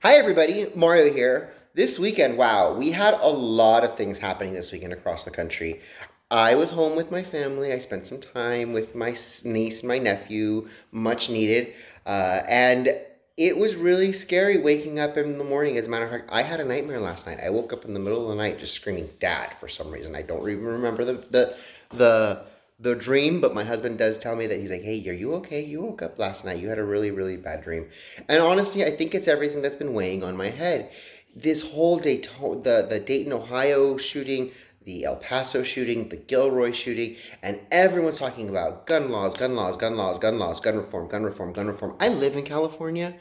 Hi, everybody. Mario here. This weekend, wow, we had a lot of things happening this weekend across the country. I was home with my family. I spent some time with my niece and my nephew, much needed. And it was really scary waking up in the morning. As a matter of fact, I had a nightmare last night. I woke up in the middle of the night just screaming "Dad" for some reason. I don't even remember the the dream, but my husband does tell me that he's like, "Hey, are you okay? You woke up last night. You had a really bad dream." And honestly, I think it's everything that's been weighing on my head. This whole the Dayton, Ohio shooting, the El Paso shooting, the Gilroy shooting, and everyone's talking about gun laws, gun laws, gun laws, gun laws, gun reform, gun reform, gun reform. I live in California.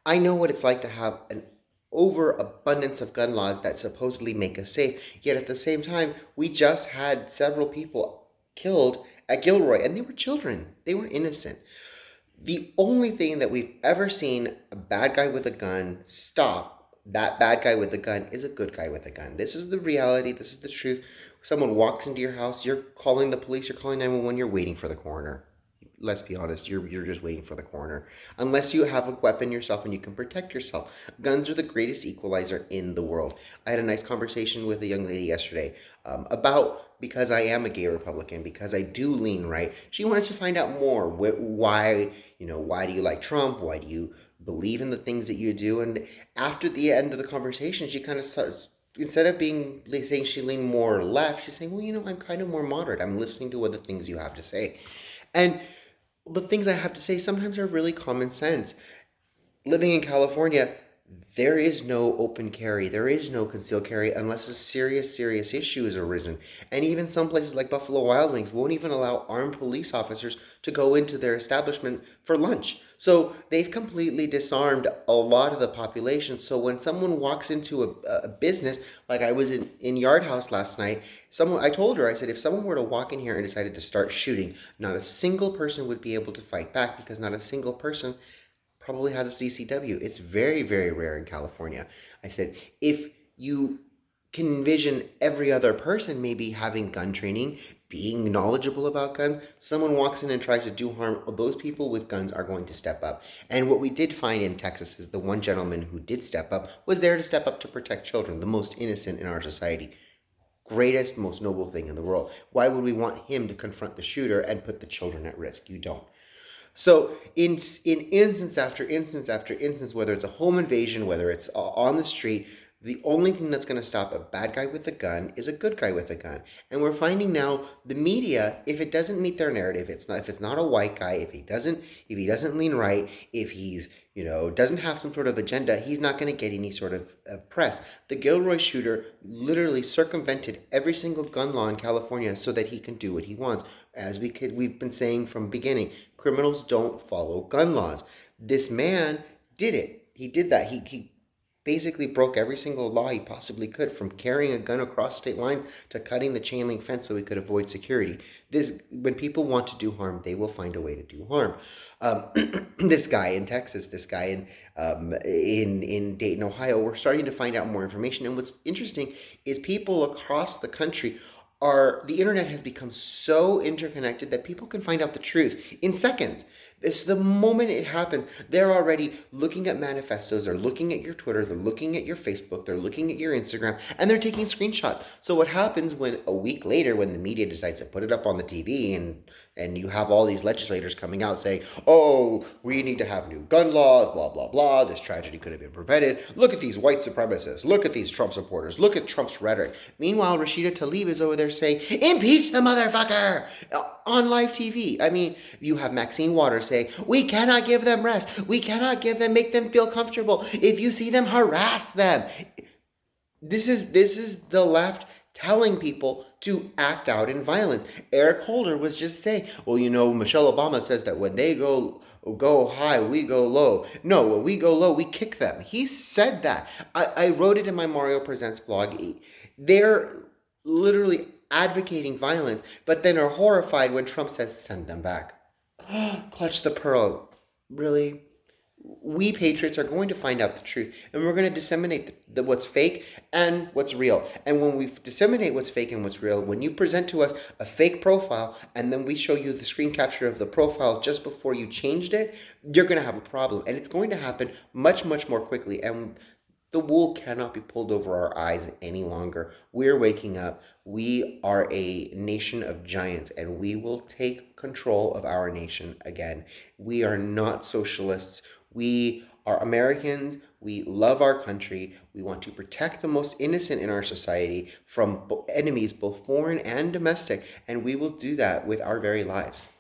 I know what it's like to have an overabundance of gun laws that supposedly make us safe. Yet at the same time, we just had several people killed at Gilroy, and they were children. They were innocent. The only thing that we've ever seen a bad guy with a gun stop that bad guy with a gun is a good guy with a gun. This is the reality. This is the truth. Someone walks into your house, you're calling the police, you're calling 911, you're waiting for the coroner. Let's be honest, you're just waiting for the coroner. Unless you have a weapon yourself and you can protect yourself. Guns are the greatest equalizer in the world. I had a nice conversation with a young lady yesterday about, because I am a gay Republican, because I do lean right. She wanted to find out more. Why, why do you like Trump? Why do you believe in the things that you do? And after the end of the conversation, she kind of instead of being saying she leaned more left, she's saying, well, I'm kind of more moderate. I'm listening to what the things you have to say. And the things I have to say sometimes are really common sense. Living in California, there is no open carry, there is no concealed carry unless a serious issue has arisen. And even some places like Buffalo Wild Wings won't even allow armed police officers to go into their establishment for lunch. So they've completely disarmed a lot of the population. So when someone walks into a business, like I was in Yard House last night, I told her, I said, if someone were to walk in here and decided to start shooting, not a single person would be able to fight back because not a single person probably has a CCW. It's very rare in California. I said, if you can envision every other person maybe having gun training, being knowledgeable about guns, someone walks in and tries to do harm, those people with guns are going to step up. And what we did find in Texas is the one gentleman who did step up was there to step up to protect children, the most innocent in our society. Greatest, most noble thing in the world. Why would we want him to confront the shooter and put the children at risk? You don't. So in instance after instance after instance, whether it's a home invasion, whether it's on the street, the only thing that's going to stop a bad guy with a gun is a good guy with a gun. And we're finding now the media, if it doesn't meet their narrative, if it's not a white guy, if he doesn't lean right, if he's doesn't have some sort of agenda, he's not going to get any sort of press. The Gilroy shooter literally circumvented every single gun law in California so that he can do what he wants. As we've been saying from the beginning, criminals don't follow gun laws. This man did it. He did that. He basically broke every single law he possibly could, from carrying a gun across state lines to cutting the chain link fence so he could avoid security. When people want to do harm, they will find a way to do harm. This guy in Texas, this guy in Dayton, Ohio, we're starting to find out more information. And what's interesting is people across the country the internet has become so interconnected that people can find out the truth in seconds. It's the moment it happens, they're already looking at manifestos, they're looking at your Twitter, they're looking at your Facebook, they're looking at your Instagram, and they're taking screenshots. So what happens when a week later, when the media decides to put it up on the TV and you have all these legislators coming out saying, oh, we need to have new gun laws, blah, blah, blah, this tragedy could have been prevented. Look at these white supremacists. Look at these Trump supporters. Look at Trump's rhetoric. Meanwhile, Rashida Tlaib is over there saying, impeach the motherfucker on live TV. I mean, you have Maxine Waters say, we cannot give them rest. We cannot make them feel comfortable. If you see them, harass them. This is the left telling people to act out in violence. Eric Holder was just saying, well, Michelle Obama says that when they go high, we go low. No, when we go low, we kick them. He said that. I wrote it in my Mario Presents blog. They're literally advocating violence, but then are horrified when Trump says, send them back. Clutch the pearl. Really? We patriots are going to find out the truth, and we're going to disseminate what's fake and what's real. And when we disseminate what's fake and what's real, when you present to us a fake profile and then we show you the screen capture of the profile just before you changed it, you're going to have a problem, and it's going to happen much, much more quickly. And the wool cannot be pulled over our eyes any longer. We're waking up. We are a nation of giants, and we will take control of our nation again. We are not socialists. We are Americans. We love our country. We want to protect the most innocent in our society from enemies, both foreign and domestic, and we will do that with our very lives.